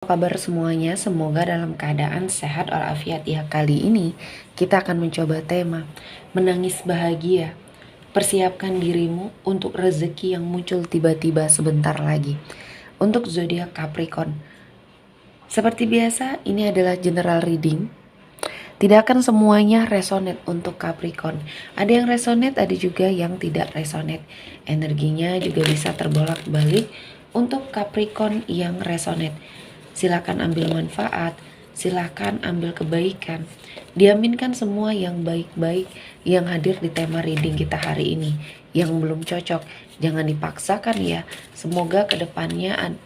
Apa kabar semuanya? Semoga dalam keadaan sehat walafiat ya. Kali ini kita akan mencoba tema menangis bahagia. Persiapkan dirimu untuk rezeki yang muncul tiba-tiba sebentar lagi. Untuk zodiak Capricorn. Seperti biasa, ini adalah general reading. Tidak akan semuanya resonate untuk Capricorn. Ada yang resonate, ada juga yang tidak resonate. Energinya juga bisa terbolak-balik untuk Capricorn yang resonate. Silakan ambil manfaat, silakan ambil kebaikan. Diaminkan semua yang baik-baik yang hadir di tema reading kita hari ini. Yang belum cocok, jangan dipaksakan ya. Semoga kedepannya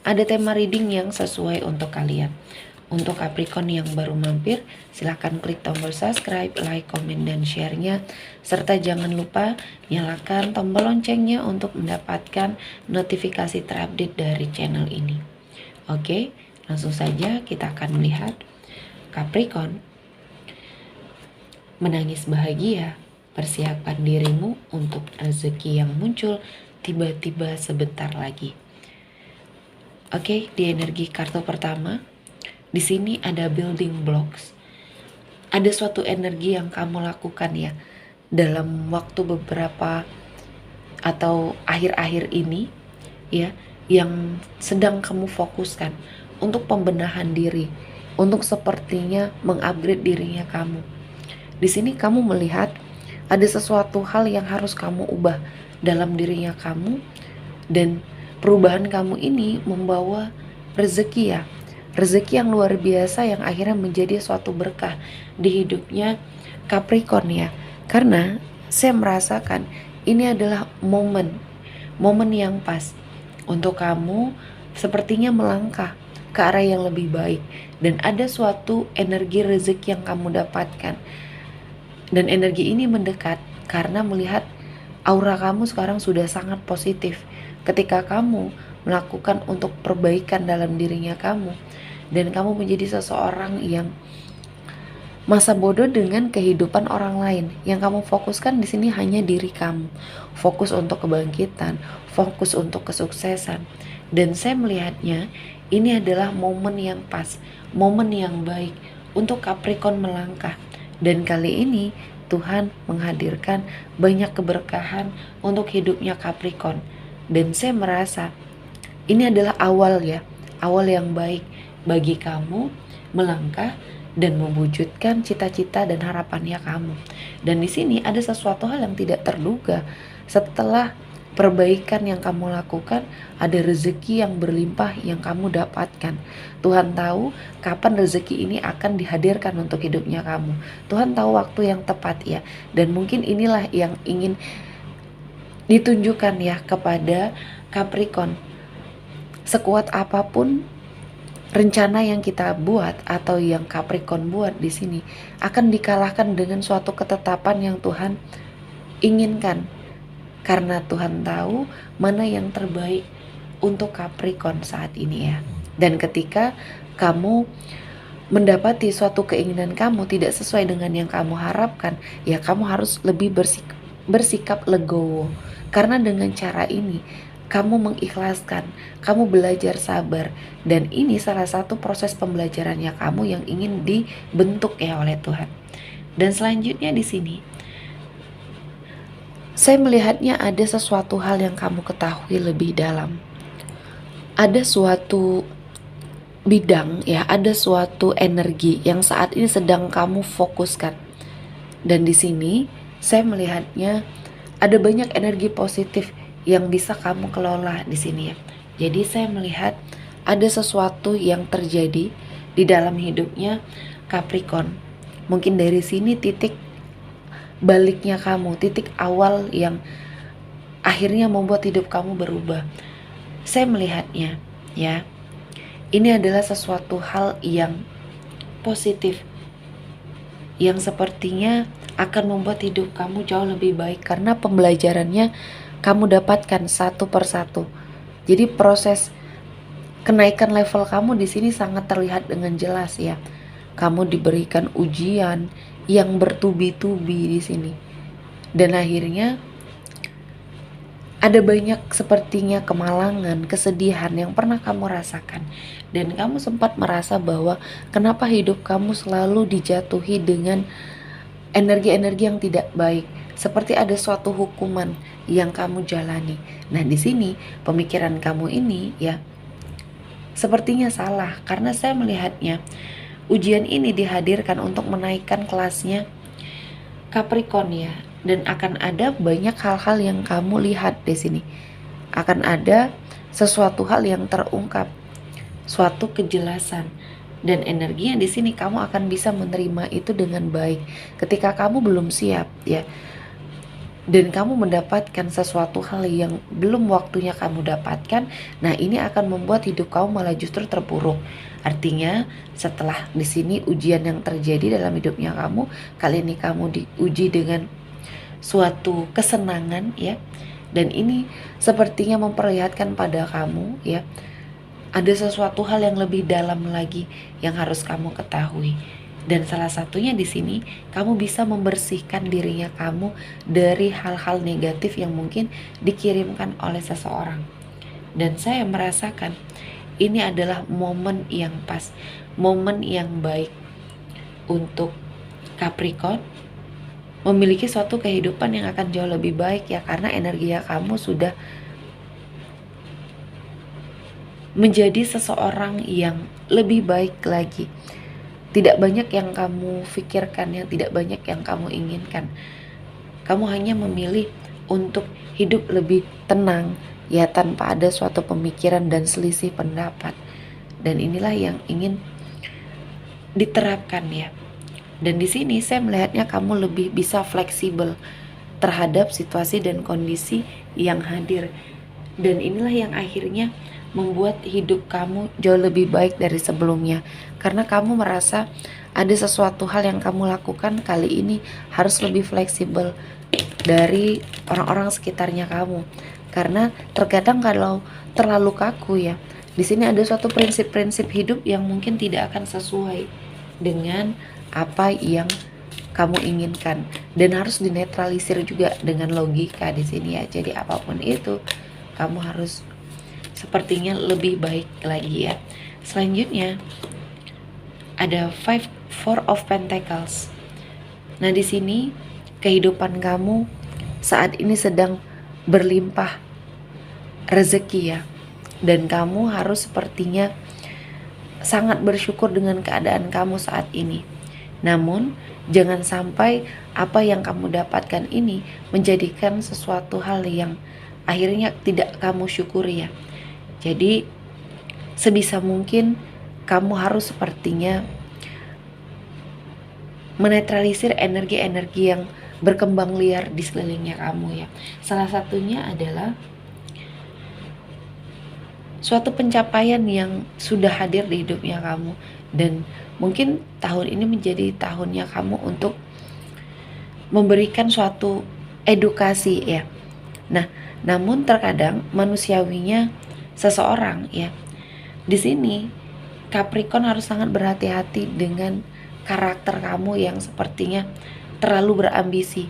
ada tema reading yang sesuai untuk kalian. Untuk Capricorn yang baru mampir, silahkan klik tombol subscribe, like, komen, dan share-nya. Serta jangan lupa nyalakan tombol loncengnya untuk mendapatkan notifikasi terupdate dari channel ini. Oke, langsung saja kita akan melihat Capricorn. Menangis bahagia, persiapkan dirimu untuk rezeki yang muncul tiba-tiba sebentar lagi. Oke, di energi kartu pertama, di sini ada building blocks. Ada suatu energi yang kamu lakukan ya dalam waktu beberapa atau akhir-akhir ini ya, yang sedang kamu fokuskan untuk pembenahan diri, untuk sepertinya mengupgrade dirinya kamu. Di sini kamu melihat ada sesuatu hal yang harus kamu ubah dalam dirinya kamu, dan perubahan kamu ini membawa rezeki ya. Rezeki yang luar biasa yang akhirnya menjadi suatu berkah di hidupnya Capricorn ya. Karena saya merasakan ini adalah momen yang pas untuk kamu sepertinya melangkah ke arah yang lebih baik. Dan ada suatu energi rezeki yang kamu dapatkan. Dan energi ini mendekat karena melihat aura kamu sekarang sudah sangat positif. Ketika kamu melakukan untuk perbaikan dalam dirinya kamu, dan kamu menjadi seseorang yang masa bodoh dengan kehidupan orang lain. Yang kamu fokuskan di sini hanya diri kamu. Fokus untuk kebangkitan, fokus untuk kesuksesan. Dan saya melihatnya ini adalah momen yang pas, momen yang baik untuk Capricorn melangkah. Dan kali ini Tuhan menghadirkan banyak keberkahan untuk hidupnya Capricorn. Dan saya merasa ini adalah awal ya, awal yang baik bagi kamu melangkah dan mewujudkan cita-cita dan harapannya kamu. Dan di sini ada sesuatu hal yang tidak terduga. Setelah perbaikan yang kamu lakukan, ada rezeki yang berlimpah yang kamu dapatkan. Tuhan tahu kapan rezeki ini akan dihadirkan untuk hidupnya kamu. Tuhan tahu waktu yang tepat ya. Dan mungkin inilah yang ingin ditunjukkan ya kepada Capricorn. Sekuat apapun rencana yang kita buat atau yang Capricorn buat di sini akan dikalahkan dengan suatu ketetapan yang Tuhan inginkan. Karena Tuhan tahu mana yang terbaik untuk Capricorn saat ini ya. Dan ketika kamu mendapati suatu keinginan kamu tidak sesuai dengan yang kamu harapkan, ya kamu harus lebih bersikap legowo. Karena dengan cara ini kamu mengikhlaskan, kamu belajar sabar, dan ini salah satu proses pembelajarannya kamu yang ingin dibentuk ya oleh Tuhan. Dan selanjutnya di sini saya melihatnya ada sesuatu hal yang kamu ketahui lebih dalam. Ada suatu bidang ya, ada suatu energi yang saat ini sedang kamu fokuskan. Dan di sini saya melihatnya ada banyak energi positif yang bisa kamu kelola di sini ya. Jadi saya melihat ada sesuatu yang terjadi di dalam hidupnya Capricorn. Mungkin dari sini titik baliknya kamu, titik awal yang akhirnya membuat hidup kamu berubah. Saya melihatnya ya. Ini adalah sesuatu hal yang positif yang sepertinya akan membuat hidup kamu jauh lebih baik karena pembelajarannya kamu dapatkan satu persatu. Jadi proses kenaikan level kamu di sini sangat terlihat dengan jelas ya. Kamu diberikan ujian yang bertubi-tubi di sini. Dan akhirnya Ada banyak sepertinya kemalangan, kesedihan yang pernah kamu rasakan. Dan kamu sempat merasa bahwa kenapa hidup kamu selalu dijatuhi dengan energi-energi yang tidak baik. Seperti ada suatu hukuman yang kamu jalani. Nah, di sini pemikiran kamu ini ya sepertinya salah, karena saya melihatnya ujian ini dihadirkan untuk menaikkan kelasnya Capricorn ya, dan akan ada banyak hal-hal yang kamu lihat di sini. Akan ada sesuatu hal yang terungkap, suatu kejelasan, dan energinya di sini kamu akan bisa menerima itu dengan baik. Ketika kamu belum siap ya, dan kamu mendapatkan sesuatu hal yang belum waktunya kamu dapatkan, nah ini akan membuat hidup kamu malah justru terpuruk. Artinya setelah di sini ujian yang terjadi dalam hidupnya kamu, kali ini kamu diuji dengan suatu kesenangan ya, dan ini sepertinya memperlihatkan pada kamu ya, ada sesuatu hal yang lebih dalam lagi yang harus kamu ketahui. Dan salah satunya di sini kamu bisa membersihkan dirinya kamu dari hal-hal negatif yang mungkin dikirimkan oleh seseorang. Dan saya merasakan ini adalah momen yang pas, momen yang baik untuk Capricorn memiliki suatu kehidupan yang akan jauh lebih baik ya, karena energi kamu sudah menjadi seseorang yang lebih baik lagi. Tidak banyak yang kamu pikirkan, yang tidak banyak yang kamu inginkan. Kamu hanya memilih untuk hidup lebih tenang ya, tanpa ada suatu pemikiran dan selisih pendapat. Dan inilah yang ingin diterapkan ya. Dan di sini saya melihatnya kamu lebih bisa fleksibel terhadap situasi dan kondisi yang hadir. Dan inilah yang akhirnya membuat hidup kamu jauh lebih baik dari sebelumnya, karena kamu merasa ada sesuatu hal yang kamu lakukan kali ini harus lebih fleksibel dari orang-orang sekitarnya kamu. Karena terkadang kalau terlalu kaku ya, di sini ada suatu prinsip-prinsip hidup yang mungkin tidak akan sesuai dengan apa yang kamu inginkan, dan harus dinetralisir juga dengan logika di sini ya. Jadi apapun itu kamu harus sepertinya lebih baik lagi ya. Selanjutnya ada Four of Pentacles. Nah, di sini kehidupan kamu saat ini sedang berlimpah rezeki ya, dan kamu harus sepertinya sangat bersyukur dengan keadaan kamu saat ini. Namun jangan sampai apa yang kamu dapatkan ini menjadikan sesuatu hal yang akhirnya tidak kamu syukuri ya. Jadi sebisa mungkin kamu harus sepertinya menetralisir energi-energi yang berkembang liar di sekelilingnya kamu ya. Salah satunya adalah suatu pencapaian yang sudah hadir di hidupnya kamu, dan mungkin tahun ini menjadi tahunnya kamu untuk memberikan suatu edukasi ya. Nah, namun terkadang manusiawinya seseorang ya, di sini Capricorn harus sangat berhati-hati dengan karakter kamu yang sepertinya terlalu berambisi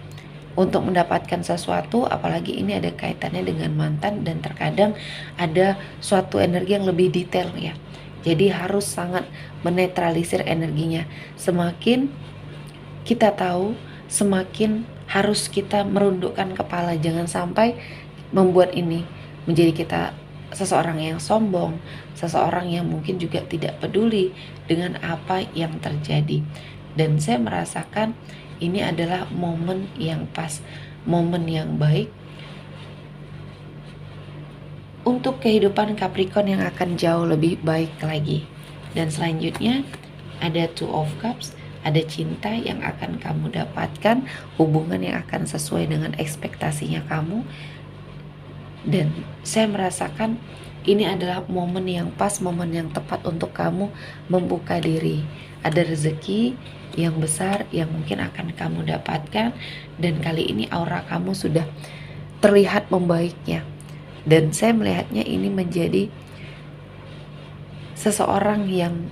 untuk mendapatkan sesuatu, apalagi ini ada kaitannya dengan mantan, dan terkadang ada suatu energi yang lebih detail ya. Jadi harus sangat menetralisir energinya. Semakin kita tahu, semakin harus kita merundukkan kepala. Jangan sampai membuat ini menjadi kita seseorang yang sombong, seseorang yang mungkin juga tidak peduli dengan apa yang terjadi. Dan saya merasakan ini adalah momen yang pas, momen yang baik untuk kehidupan Capricorn yang akan jauh lebih baik lagi. Dan selanjutnya ada Two of Cups, ada cinta yang akan kamu dapatkan, hubungan yang akan sesuai dengan ekspektasinya kamu. Dan saya merasakan ini adalah momen yang pas, momen yang tepat untuk kamu membuka diri. Ada rezeki yang besar yang mungkin akan kamu dapatkan, dan kali ini aura kamu sudah terlihat membaiknya. Dan saya melihatnya ini menjadi seseorang yang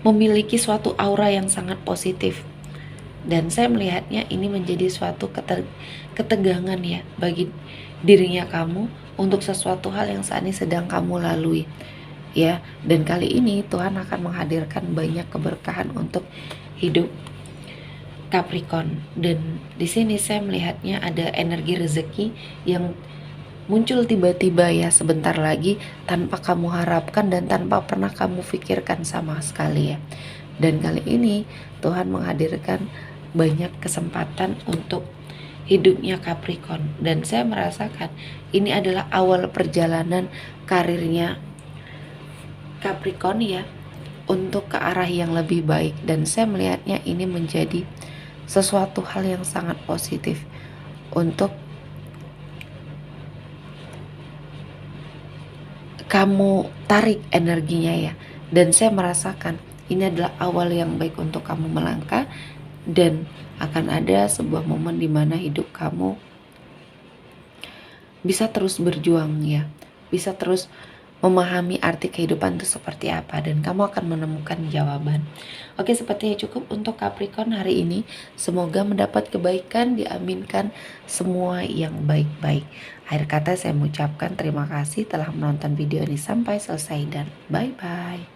memiliki suatu aura yang sangat positif. Dan saya melihatnya ini menjadi suatu ketegangan ya bagi dirinya kamu untuk sesuatu hal yang saat ini sedang kamu lalui ya. Dan kali ini Tuhan akan menghadirkan banyak keberkahan untuk hidup Capricorn. Dan di sini saya melihatnya ada energi rezeki yang muncul tiba-tiba ya sebentar lagi tanpa kamu harapkan dan tanpa pernah kamu pikirkan sama sekali ya. Dan kali ini Tuhan menghadirkan banyak kesempatan untuk hidupnya Capricorn, dan saya merasakan ini adalah awal perjalanan karirnya Capricorn ya untuk ke arah yang lebih baik. Dan saya melihatnya ini menjadi sesuatu hal yang sangat positif untuk kamu tarik energinya ya. Dan saya merasakan ini adalah awal yang baik untuk kamu melangkah, dan akan ada sebuah momen di mana hidup kamu bisa terus berjuang ya, bisa terus memahami arti kehidupan itu seperti apa, dan kamu akan menemukan jawaban. Oke, sepertinya cukup untuk Capricorn hari ini. Semoga mendapat kebaikan, diaminkan semua yang baik-baik. Akhir kata saya mengucapkan terima kasih telah menonton video ini sampai selesai, dan bye-bye.